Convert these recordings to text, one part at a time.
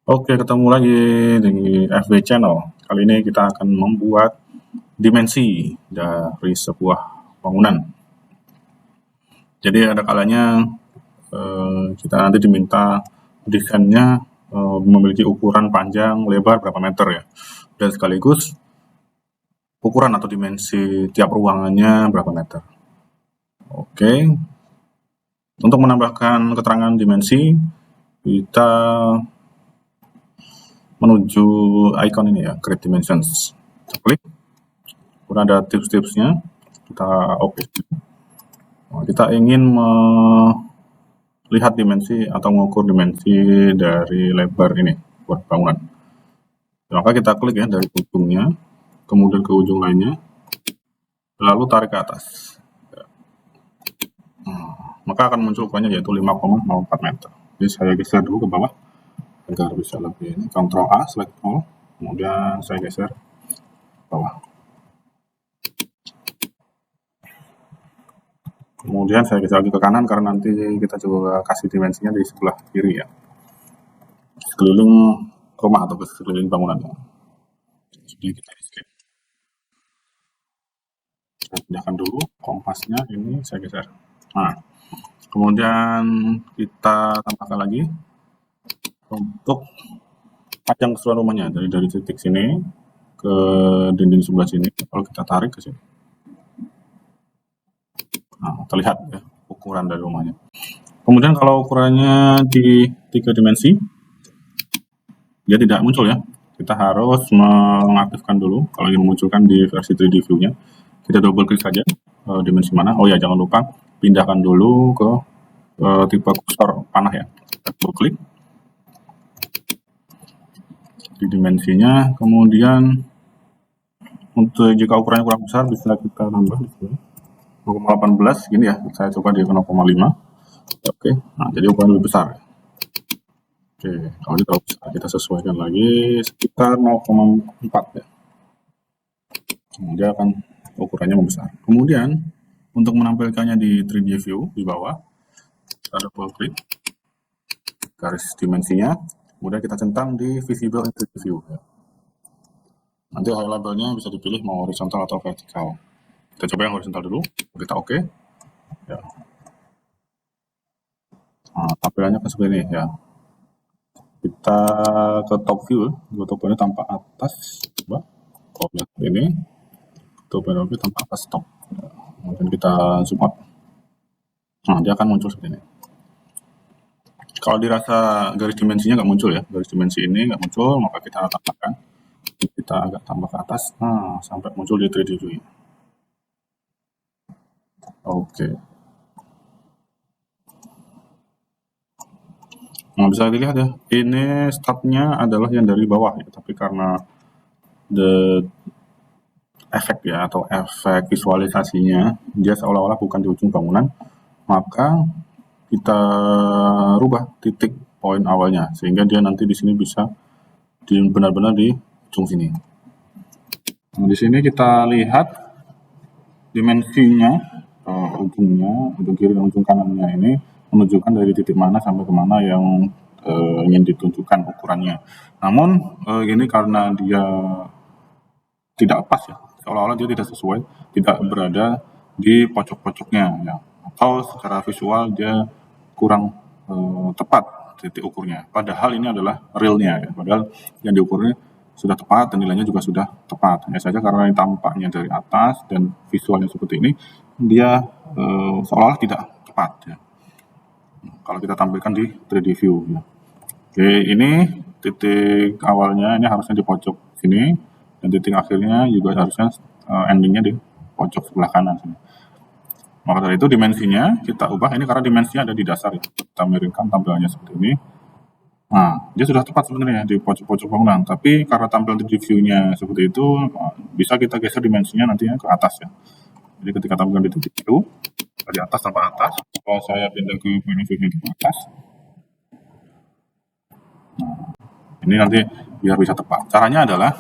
Oke, ketemu lagi di FB Channel. Kali ini kita akan membuat dimensi dari sebuah bangunan. Jadi ada kalanya kita nanti diminta desainnya memiliki ukuran panjang, lebar berapa meter ya, dan sekaligus ukuran atau dimensi tiap ruangannya berapa meter. Oke, untuk menambahkan keterangan dimensi, kita menuju icon ini ya, Create Dimensions. Kita klik. Kemudian ada tips-tipsnya, kita oke. Kita ingin melihat dimensi atau mengukur dimensi dari lebar ini buat bangunan. Maka kita klik ya dari ujungnya, kemudian ke ujung lainnya, lalu tarik ke atas. Maka akan muncul ukurannya yaitu 5,04 meter. Jadi saya geser dulu ke bawah agar bisa lebih ini. Ctrl A, select all, kemudian saya geser ke bawah. Kemudian saya geser lagi ke kanan karena nanti kita coba kasih dimensinya di sebelah kiri ya, sekeliling rumah atau sekeliling bangunan. Jadi kita escape. Saya pindahkan dulu kompasnya, ini saya geser. Nah, kemudian kita tambahkan lagi untuk panjang keseluruhan rumahnya dari titik sini ke dinding sebelah sini. Kalau kita tarik ke sini, nah, terlihat ya ukuran dari rumahnya. Kemudian kalau ukurannya di 3 dimensi, dia tidak muncul ya. Kita harus mengaktifkan dulu kalau ingin memunculkan di versi 3D view-nya. Kita double klik saja dimensi mana. Oh ya, jangan lupa pindahkan dulu ke tipe kursor panah ya. Kita double klik di dimensinya. Kemudian untuk jika ukurannya kurang besar bisa kita tambah di sini 0,18 gini ya. Saya coba di 0,5. Oke, nah jadi ukuran lebih besar. Oke, kalau ini terlalu besar, kita sesuaikan lagi sekitar 0,4 ya. Dia akan ukurannya membesar. Kemudian untuk menampilkannya di 3D view di bawah, kita double klik garis dimensinya, kemudian kita centang di visible in 3D view. Nanti high labelnya bisa dipilih mau horizontal atau vertikal. Kita coba yang horizontal dulu, kita oke. Ya. Nah, tampilannya kan seperti ini ya. Kita ke top view, top view tampak atas, coba. Oh, lihat ini, top view tampak atas top. Kemudian kita zoom up. Nah, dia akan muncul seperti ini. Kalau dirasa garis dimensinya nggak muncul ya, garis dimensi ini nggak muncul, maka kita tambahkan. Kita agak tambah ke atas, nah sampai muncul di 3D view. Oke. Nah, bisa dilihat ya, ini startnya adalah yang dari bawah ya, tapi karena efek ya atau efek visualisasinya dia seolah-olah bukan di ujung bangunan, maka kita rubah titik poin awalnya sehingga dia nanti di sini bisa benar-benar di ujung sini. Nah, di sini kita lihat dimensinya, ujungnya, ujung kiri dan ujung kanannya ini menunjukkan dari titik mana sampai kemana yang ingin ditunjukkan ukurannya. Namun ini karena dia tidak pas ya, seolah-olah dia tidak sesuai, tidak berada di pojok-pojoknya ya, atau secara visual dia kurang tepat titik ukurnya. Padahal ini adalah realnya ya, padahal yang diukurnya sudah tepat dan nilainya juga sudah tepat. Hanya saja karena tampaknya dari atas dan visualnya seperti ini, dia seolah-olah tidak tepat ya. Kalau kita tampilkan di 3D view ya. Oke, ini titik awalnya ini harusnya di pojok sini, dan titik akhirnya juga harusnya endingnya di pojok sebelah kanan sini. Maka dari itu dimensinya kita ubah, ini karena dimensinya ada di dasar ya. Kita miringkan tampilannya seperti ini. Nah, dia sudah tepat sebenarnya di pojok-pojok bangunan, tapi karena tampilan di view-nya seperti itu, bisa kita geser dimensinya nantinya ke atas ya. Jadi ketika tampilan di titik view, dari atas sampai atas, kalau saya pindah ke point of view-nya ke atas, ini nanti biar bisa tepat. Caranya adalah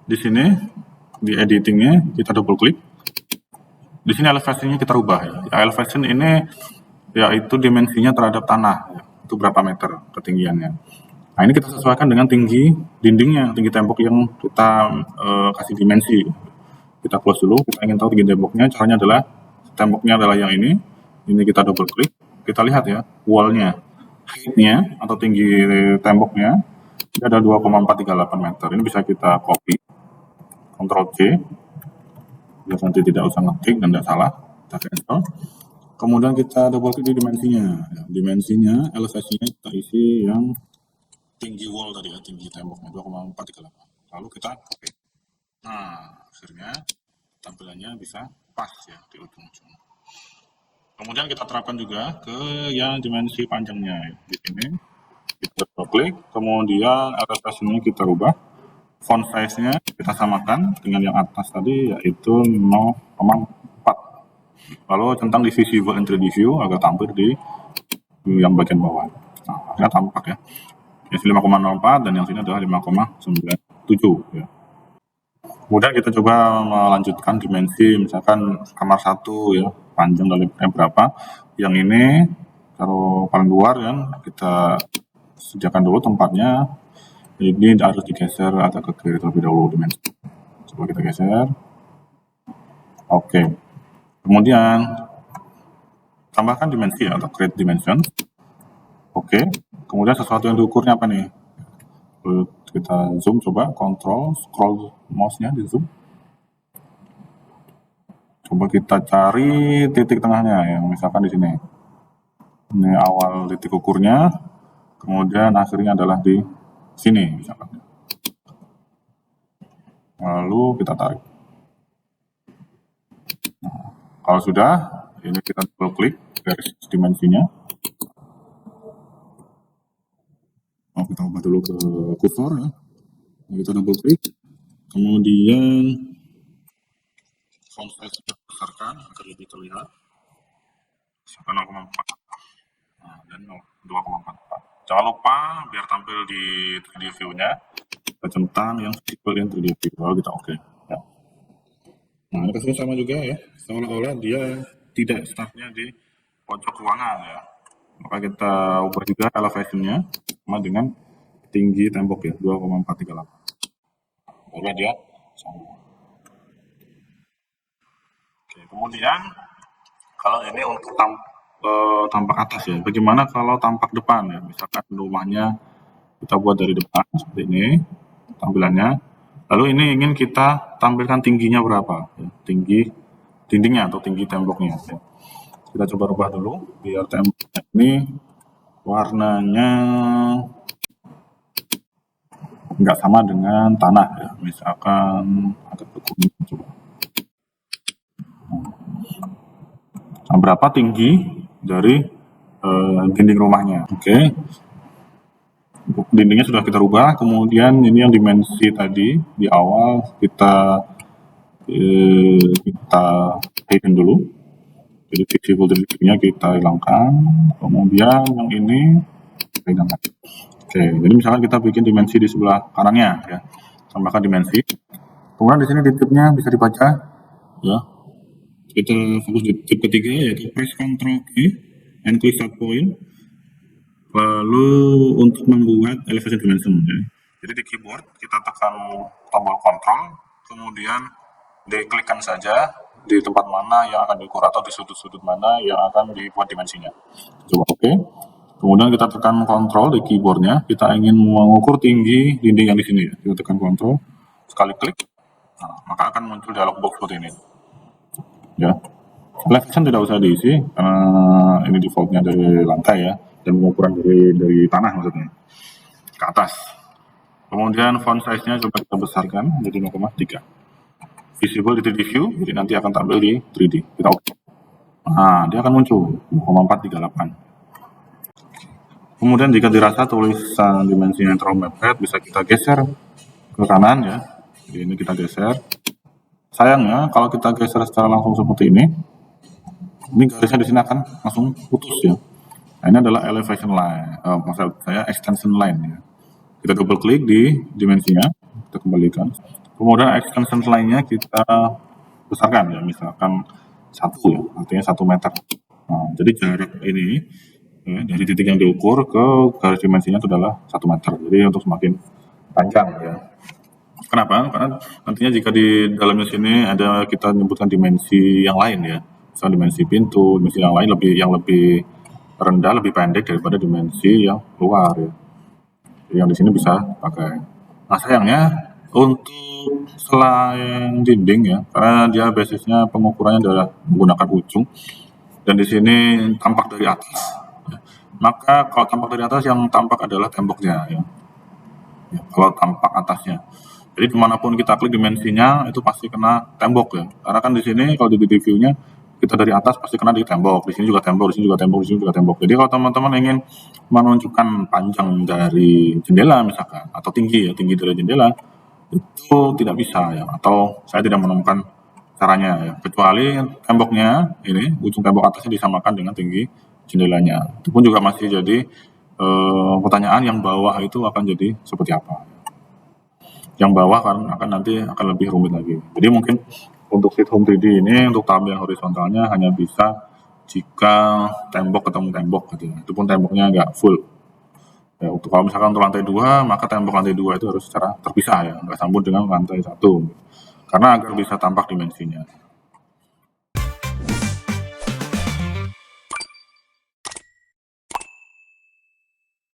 di sini di editingnya kita double klik. Di sini elevasinya kita rubah ya. Elevation ini yaitu dimensinya terhadap tanah ya. Itu berapa meter ketinggiannya. Nah, ini kita sesuaikan dengan tinggi dindingnya, tinggi tembok yang kita kasih dimensi. Kita close dulu, kita ingin tahu tinggi temboknya. Caranya adalah temboknya adalah yang ini kita double klik, kita lihat ya wallnya, height-nya atau tinggi temboknya ini ada 2,438 meter. Ini bisa kita copy, Ctrl C, biar nanti tidak usah ngetik dan tidak salah, kita cancel. Kemudian kita double klik di dimensinya. Dimensinya, elevasinya kita isi yang tinggi wall tadi ya, tinggi temboknya 2,438. Lalu kita copy. Nah, akhirnya tampilannya bisa pas ya di ujung-ujung. Kemudian kita terapkan juga ke yang dimensi panjangnya. Di sini kita klik, kemudian elevasinya kita rubah, font size-nya kita samakan dengan yang atas tadi yaitu 0,4. Lalu centang di visible and 3D view agar tampil di yang bagian bawah. Nah, akhirnya tampak ya. Yang 5,04 dan yang sini adalah 5,97 ya. Kemudian kita coba melanjutkan dimensi, misalkan kamar 1 ya, panjang dari berapa. Yang ini kalau paling luar kan kita sediakan dulu tempatnya. Ini harus digeser agak ke kiri terlebih dahulu dimensi. Coba kita geser. Oke. Kemudian tambahkan dimensi atau create dimension. Oke. Kemudian sesuatu yang diukurnya apa nih? Kita zoom, coba kontrol scroll mouse-nya di zoom. Coba kita cari titik tengahnya yang misalkan di sini. Ini awal titik ukurnya, kemudian akhirnya adalah di sini misalkan. Lalu kita tarik. Nah, kalau sudah, ini kita double klik garis dimensinya. Kita ubah dulu ke kursor ya. Kita double klik, kemudian font size kita besarkan agar lebih terlihat. 0,4 dan 2,44. Jangan lupa biar tampil di 3D view-nya kita centang yang visible in 3D view, lalu kita oke. Ya. Nah, ini kasihnya sama juga ya, seolah-olah dia tidak startnya di pojok ruangan ya. Maka kita ubah juga elevation-nya sama dengan tinggi tembok ya, 2,438. Lalu dia sama. Oke, kemudian kalau ini untuk tampak atas ya, bagaimana kalau tampak depan ya, misalkan rumahnya kita buat dari depan seperti ini tampilannya, lalu ini ingin kita tampilkan tingginya berapa ya, tinggi dindingnya atau tinggi temboknya ya. Kita coba rubah dulu biar temboknya ini warnanya nggak sama dengan tanah ya, misalkan agak kuning coba. Nah, berapa tinggi dari dinding rumahnya. Oke. Dindingnya sudah kita rubah, kemudian ini yang dimensi tadi di awal kita hidden dulu. Jadi visible dindingnya kita hilangkan, kemudian yang ini kita hilangkan. Oke, jadi misalkan kita bikin dimensi di sebelah kanannya ya. Tambahkan dimensi. Kemudian di sini titiknya bisa dibaca ya. Kita fokus di tip ketiga yaitu press Ctrl key and click start point. Lalu untuk membuat elevation dimension ya. Jadi di keyboard kita tekan tombol Ctrl, kemudian diklikkan saja di tempat mana yang akan diukur atau di sudut-sudut mana yang akan dibuat dimensinya. Coba oke. Kemudian kita tekan Ctrl di keyboardnya, kita ingin mengukur tinggi dinding yang di sini ya. Kita tekan Ctrl, sekali klik, nah, maka akan muncul dialog box seperti ini. Ya, elevation tidak usah diisi karena ini defaultnya dari lantai ya, dan pengukuran dari tanah maksudnya ke atas. Kemudian font size-nya coba kita besarkan menjadi 0,3. Visible di 3D view, jadi nanti akan tampil di 3D. Kita oke. Nah, dia akan muncul 0,438. Kemudian jika dirasa tulisan dimensinya terlalu mepet, bisa kita geser ke kanan ya. Jadi ini kita geser. Sayangnya kalau kita geser secara langsung seperti ini garisnya di sini akan langsung putus ya. Nah, ini adalah elevation line, maksud saya extension line ya. Kita double klik di dimensinya, kita kembalikan. Kemudian extension line-nya kita besarkan ya, misalkan 1 ya, artinya 1 meter. Nah, jadi jarak ini ya, dari titik yang diukur ke garis dimensinya itu adalah 1 meter. Jadi untuk semakin panjang ya. Kenapa? Karena nantinya jika di dalamnya sini ada kita menyebutkan dimensi yang lain ya, misalnya dimensi pintu, dimensi yang lain yang lebih rendah, lebih pendek daripada dimensi yang luar ya. Jadi yang di sini bisa pakai. Nah sayangnya untuk selain dinding ya, karena dia basisnya pengukurannya adalah menggunakan ujung dan di sini tampak dari atas. Ya. Maka kalau tampak dari atas yang tampak adalah temboknya ya. Ya, kalau tampak atasnya. Jadi dimanapun kita klik dimensinya itu pasti kena tembok ya. Karena kan di sini kalau di view-nya kita dari atas pasti kena di tembok. Di sini juga tembok, di sini juga tembok, di sini juga tembok. Jadi kalau teman-teman ingin menunjukkan panjang dari jendela misalkan atau tinggi ya, tinggi dari jendela itu tidak bisa ya, atau saya tidak menemukan caranya ya. Kecuali temboknya ini ujung tembok atasnya disamakan dengan tinggi jendelanya. Itu pun juga masih jadi pertanyaan yang bawah itu akan jadi seperti apa. Yang bawah akan nanti akan lebih rumit lagi. Jadi mungkin untuk sheet home 3D ini untuk tabel horizontalnya hanya bisa jika tembok ketemu tembok gitu ya. Itu pun temboknya nggak full. Ya, untuk kalau misalkan untuk lantai 2, maka tembok lantai 2 itu harus secara terpisah ya, nggak sambung dengan lantai 1. Karena agar bisa tampak dimensinya.